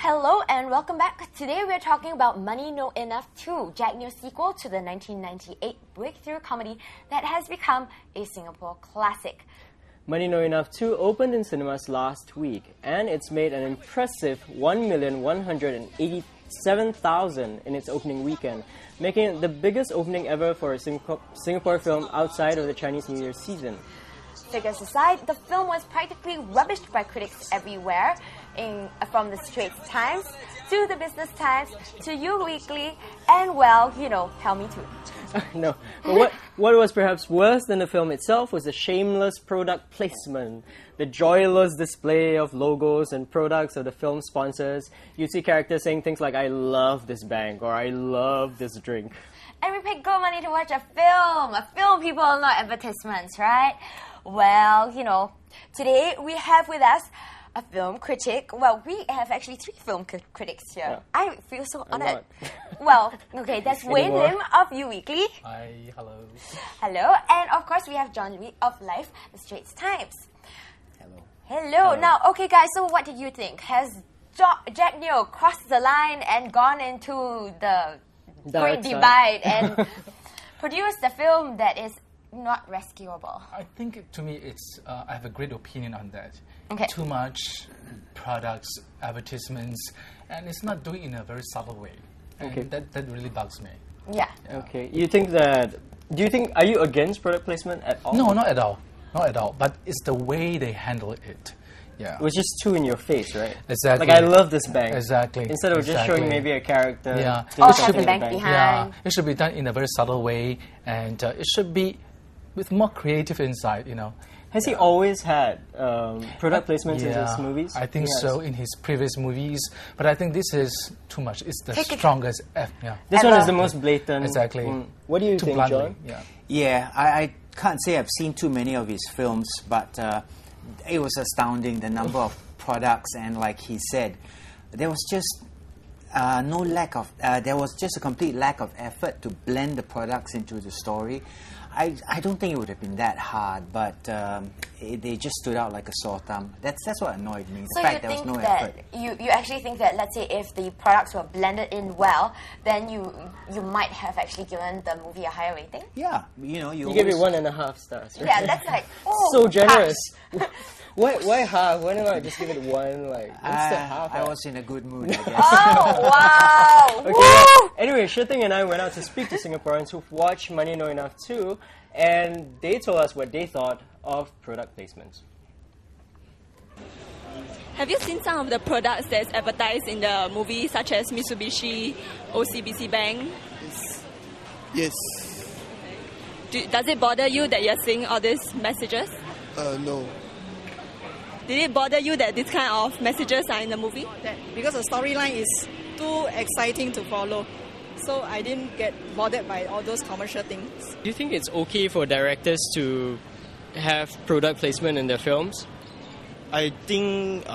Hello and welcome back. Today we're talking about Money No Enough 2, Jack Neo's sequel to the 1998 breakthrough comedy that has become a Singapore classic. Money No Enough 2 opened in cinemas last week, and it's made an impressive 1,187,000 in its opening weekend, making it the biggest opening ever for a Singapore film outside of the Chinese New Year season. Figures aside, the film was practically rubbished by critics everywhere, from the Straits Times to the Business Times to You Weekly, and well, Tell Me Too. No, but what was perhaps worse than the film itself was the shameless product placement, the joyless display of logos and products of the film sponsors. You'd see characters saying things like, "I love this bank," or "I love this drink." And we paid good money to watch a film, people, not advertisements, right? Well, today we have with us a film critic. Well, we have actually 3 film critics here. Yeah. I feel so honored. Well, okay, that's Wayne Lim of You Weekly. Hi, hello. Hello. And of course, we have John Lee of Life, the Straits Times. Hello. Hello. Now, okay, guys, so what did you think? Has Jack Neo crossed the line and gone into the great divide and produced a film that is not rescuable? I think to me it's I have a great opinion on that. Okay. Too much products, advertisements, and it's not doing it in a very subtle way. And Okay. that really bugs me. Yeah. Okay, are you against product placement at all? No, not at all. Not at all. But it's the way they handle it. Yeah. It was just too in your face, right? Exactly. Like, I love this bank. Exactly. Instead of just showing maybe a character. Yeah. doing Or something have the in bank behind. Yeah. It should be done in a very subtle way, and it should be with more creative insight. Has he always had product placements in his movies? I think so in his previous movies, but I think this is too much. It's the Take it. strongest. This one is the most blatant. Exactly. What do you Too think, bluntly. John? Yeah. Yeah, I can't say I've seen too many of his films, but it was astounding, the number of products, and like he said, there was just there was just a complete lack of effort to blend the products into the story. I don't think it would have been that hard, but they just stood out like a sore thumb. That's what annoyed me, the fact there was no effort. You actually think that, let's say, if the products were blended in well, then you might have actually given the movie a higher rating? Yeah, You gave it 1.5 stars, right? Yeah, that's like, So generous. Why half? Why not just give it 1? Like, what's the half? I was in a good mood, I guess. oh, wow! Okay. Woo! Anyway, Shiting and I went out to speak to Singaporeans who've watched Money No Enough 2, and they told us what they thought of product placements. Have you seen some of the products that's advertised in the movie, such as Mitsubishi, OCBC Bank? Yes. Does it bother you that you're seeing all these messages? No. Did it bother you that this kind of messages are in the movie? Because the storyline is too exciting to follow. So I didn't get bothered by all those commercial things. Do you think it's okay for directors to have product placement in their films? I think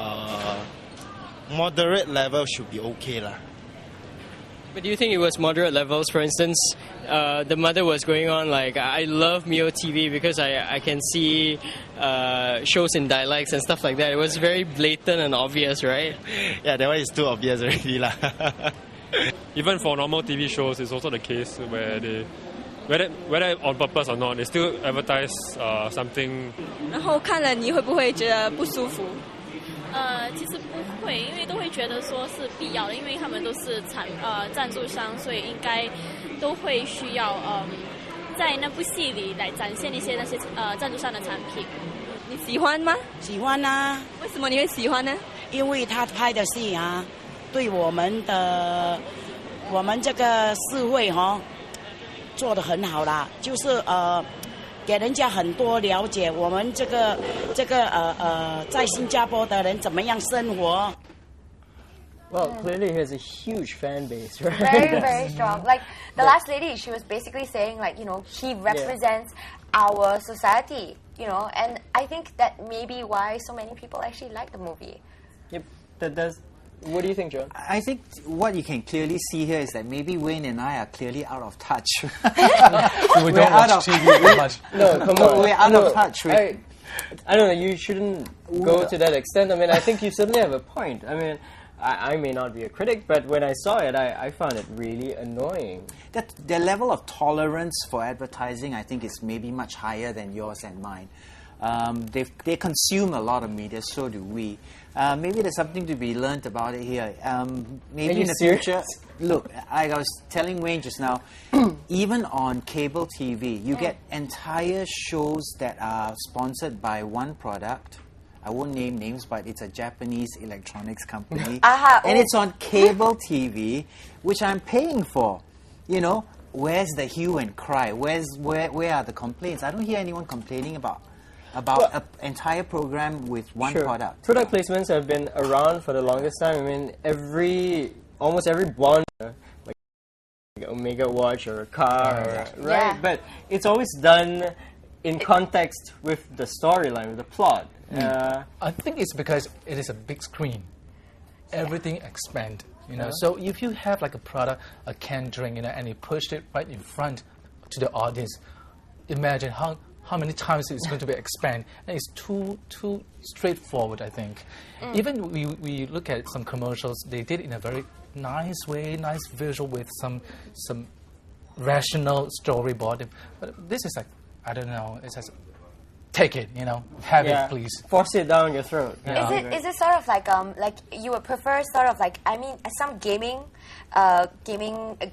moderate level should be okay lah. But do you think it was moderate levels? For instance, the mother was going on like, "I love Mio TV because I can see shows in dialects and stuff like that." It was very blatant and obvious, right? Yeah, that one is too obvious already lah. Even for normal TV shows, it's also the case where they, whether on purpose or not, they still advertise something. 然后看了你会不会觉得不舒服？其实不会，因为都会觉得说是必要的，因为他们都是赞助商，所以应该都会需要在那部戏里来展现一些那些赞助商的产品。你喜欢吗？喜欢啊，为什么你会喜欢呢？因为他拍的戏啊，对我们这个社会做得很好啦，就是给人家很多了解我们这个在新加坡的人怎么样生活。 Well, clearly he has a huge fan base, right? Very, very strong. Like, the last lady, she was basically saying, like, he represents our society, and I think that may be why so many people actually like the movie. Yep, that does. What do you think, John? I think what you can clearly see here is that maybe Wayne and I are clearly out of touch. We don't watch TV that much. No, come on. We're out of touch. I don't know, you shouldn't go to that extent. I mean, I think you certainly have a point. I mean, I may not be a critic, but when I saw it, I found it really annoying. Their level of tolerance for advertising, I think, is maybe much higher than yours and mine. They consume a lot of media, so do we. Maybe there's something to be learned about it here. Maybe in the future, look, I was telling Wayne just now, even on cable TV, you get entire shows that are sponsored by one product. I won't name names, but it's a Japanese electronics company. And it's on cable TV, which I'm paying for. You know, where's the hue and cry? Where are the complaints? I don't hear anyone complaining about an entire program with one product. Product placements have been around for the longest time. I mean, almost every bond, like Omega watch or a car, right? But it's always done in context with the storyline, with the plot. I think it's because it is a big screen. Everything expands, you know. So if you have like a product, a canned drink, you know, and you push it right in front to the audience, imagine how many times it's going to be expanded. And it's too straightforward, I think. Even we look at some commercials, they did it in a very nice way, nice visual with some rational storyboard. But this is like, I don't know, it's just take it, you know, have it, please. Force it down your throat. Is it sort of like you would prefer sort of like, I mean, some gaming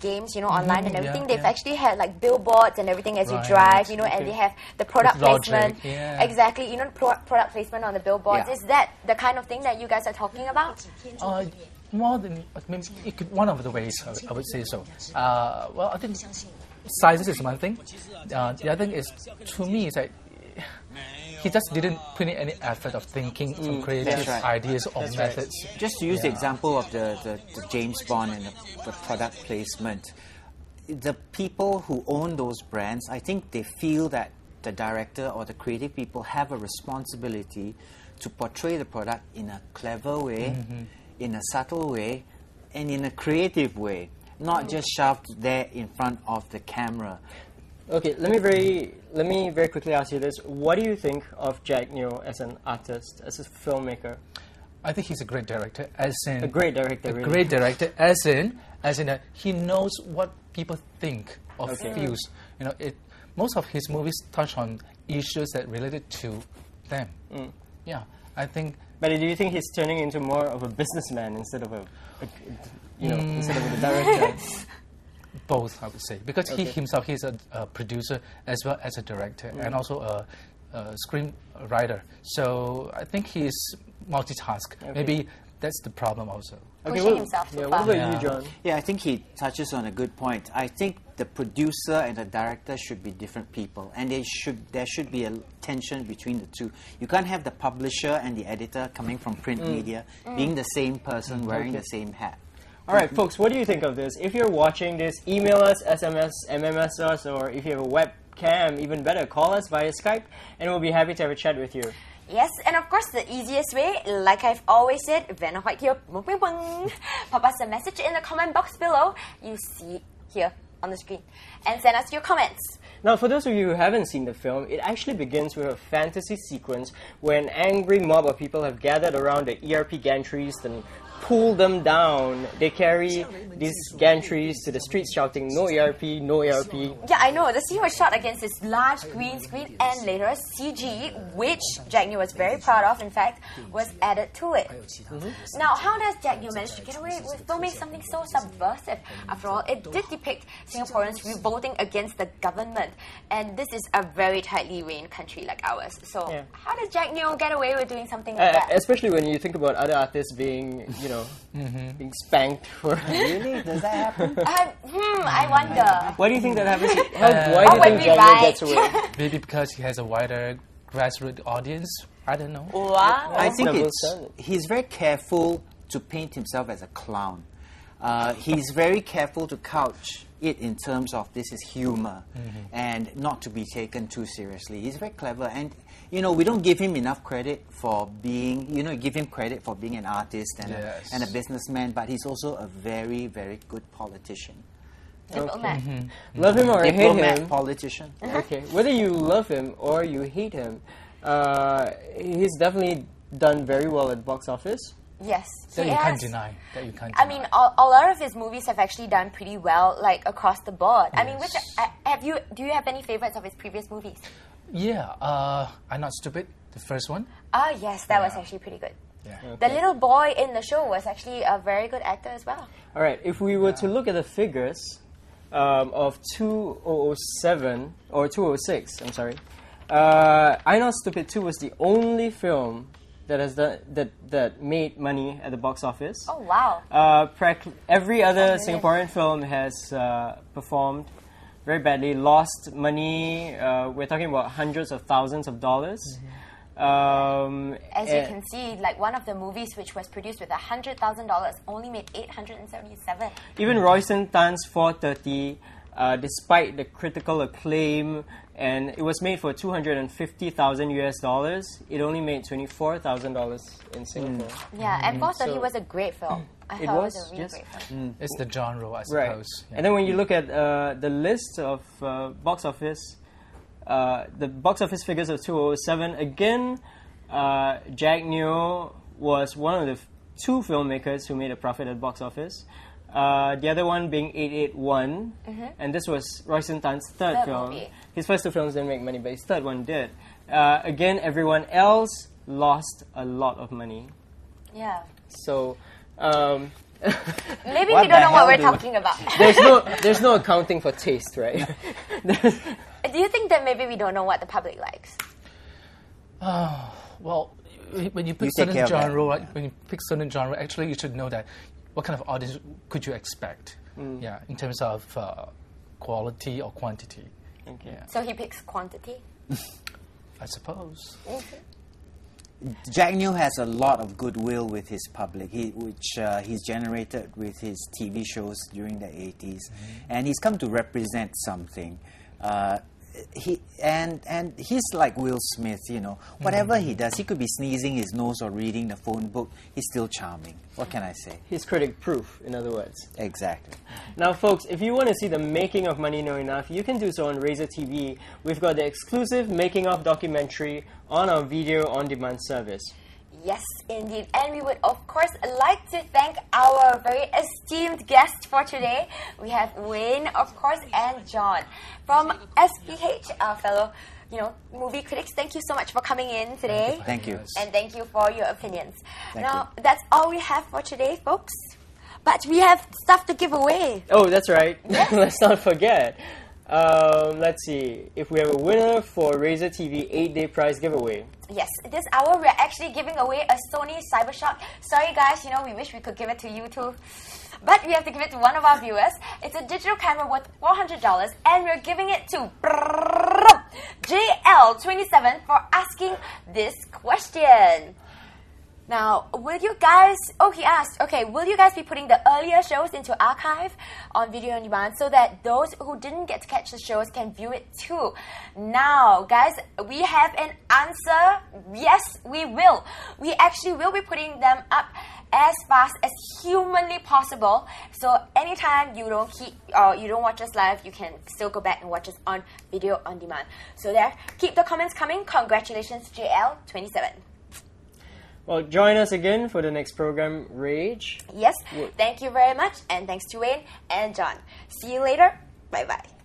games, you know, online and everything, they've actually had like billboards and everything as you drive, you know, and they have the product placement. Exactly, you know, product placement on the billboards. Is that the kind of thing that you guys are talking about? More than, maybe one of the ways, I would say so. Well, I think sizes is one thing. The other thing is, to me, it's like, he just didn't put in any effort of thinking some creative ideas or methods. Just to use the example of the James Bond and the product placement, the people who own those brands, I think they feel that the director or the creative people have a responsibility to portray the product in a clever way, in a subtle way, and in a creative way, not just shoved there in front of the camera. Okay, let me very quickly ask you this. What do you think of Jack Neo as an artist, as a filmmaker? I think he's a great director, as in... A great director, really. Great director, as in he knows what people think or feels. You know, most of his movies touch on issues that related to them. Yeah, I think... But do you think he's turning into more of a businessman instead of instead of a director? Both, I would say, because he himself, he's a producer as well as a director and also a screenwriter. So I think he's multitask. Maybe that's the problem also. Pushing himself so far. What about you, John? Yeah, I think he touches on a good point. I think the producer and the director should be different people, and there should be a tension between the two. You can't have the publisher and the editor coming from print media being the same person wearing the same hat. All right, folks, what do you think of this? If you're watching this, email us, SMS, MMS us, or if you have a webcam, even better, call us via Skype, and we'll be happy to have a chat with you. Yes, and of course, the easiest way, like I've always said, Vanna White here, pop us a message in the comment box below. You see it here on the screen. And send us your comments. Now, for those of you who haven't seen the film, it actually begins with a fantasy sequence where an angry mob of people have gathered around the ERP gantries and pull them down. They carry these gantries to the streets shouting, "No ERP, no ERP." Yeah, I know. The scene was shot against this large green screen and later CG, which Jack Neo was very proud of, in fact, was added to it. Now, how does Jack Neo manage to get away with filming something so subversive? After all, it did depict Singaporeans revolting against the government, and this is a very tightly reigned country like ours. So, how does Jack Neo get away with doing something like that? Especially when you think about other artists being, being spanked for... Really? Does that happen? I wonder. Why do you think that happens? Why do you think Jack Neo gets away? Maybe because he has a wider grassroots audience. I don't know. Wow. I think he's very careful to paint himself as a clown. He's very careful to couch it in terms of this is humor and not to be taken too seriously. He's very clever, and we don't give him enough credit for being, give him credit for being an artist and a businessman, but he's also a very, very good politician. Diplomat. Love him or hate him. Politician. Okay, whether you love him or you hate him, he's definitely done very well at box office. Yes. That you can't deny. I mean, a lot of his movies have actually done pretty well, like across the board. Yes. I mean, do you have any favorites of his previous movies? Yeah, I'm Not Stupid, the first one. Ah, yes, that was actually pretty good. Yeah. The little boy in the show was actually a very good actor as well. All right, if we were to look at the figures of 2007 or 2006, I'm sorry, I'm Not Stupid 2 was the only film that has that made money at the box office. Oh wow! Every other Singaporean film has performed very badly, lost money. We're talking about hundreds of thousands of dollars. As you can see, like one of the movies which was produced with $100,000 only made $877. Even Royston Tan's 430, despite the critical acclaim, and it was made for $250,000 US, it only made $24,000 in Singapore. Yeah, and 430 was a great film. I thought it was a really great film. It's the genre, I suppose. Right. Yeah. And then when you look at the list of box office, the box office figures of 2007, again, Jack Neo was one of the two filmmakers who made a profit at box office. The other one being 881, and this was Royston Tan's third film. Movie. His first two films didn't make money, but his third one did. Again, everyone else lost a lot of money. Yeah. So, maybe we don't know what we're talking about. there's no accounting for taste, right? Do you think that maybe we don't know what the public likes? Well, when you pick certain genre, actually you should know that what kind of audience could you expect? Yeah, in terms of quality or quantity. Okay. Yeah. So he picks quantity? I suppose. Jack Neo has a lot of goodwill with his public, which he's generated with his TV shows during the 80s, and he's come to represent something. He's like Will Smith, you know. Whatever he does, he could be sneezing his nose or reading the phone book. He's still charming. What can I say? He's critic-proof, in other words. Exactly. Now, folks, if you want to see the making of Money Know Enough, you can do so on Razor TV. We've got the exclusive making-of documentary on our video-on-demand service. Yes, indeed. And we would, of course, like to thank our very esteemed guests for today. We have Wayne, of course, and John from SPH, our fellow, movie critics. Thank you so much for coming in today. Thank you. And thank you for your opinions. Thank now, that's all we have for today, folks. But we have stuff to give away. Oh, that's right. Let's not forget. Let's see. If we have a winner for Razor TV 8-day prize giveaway. Yes, this hour we're actually giving away a Sony CyberShot. Sorry guys, we wish we could give it to you too. But we have to give it to one of our viewers. It's a digital camera worth $400 and we're giving it to JL27 for asking this question. Now, will you guys, he asked, will you guys be putting the earlier shows into archive on video on demand so that those who didn't get to catch the shows can view it too? Now, guys, we have an answer. Yes, we will. We actually will be putting them up as fast as humanly possible. So anytime you don't watch us live, you can still go back and watch us on video on demand. So there, keep the comments coming. Congratulations, JL27. Well, join us again for the next program, Rage. Yes, thank you very much, and thanks to Wayne and John. See you later. Bye-bye.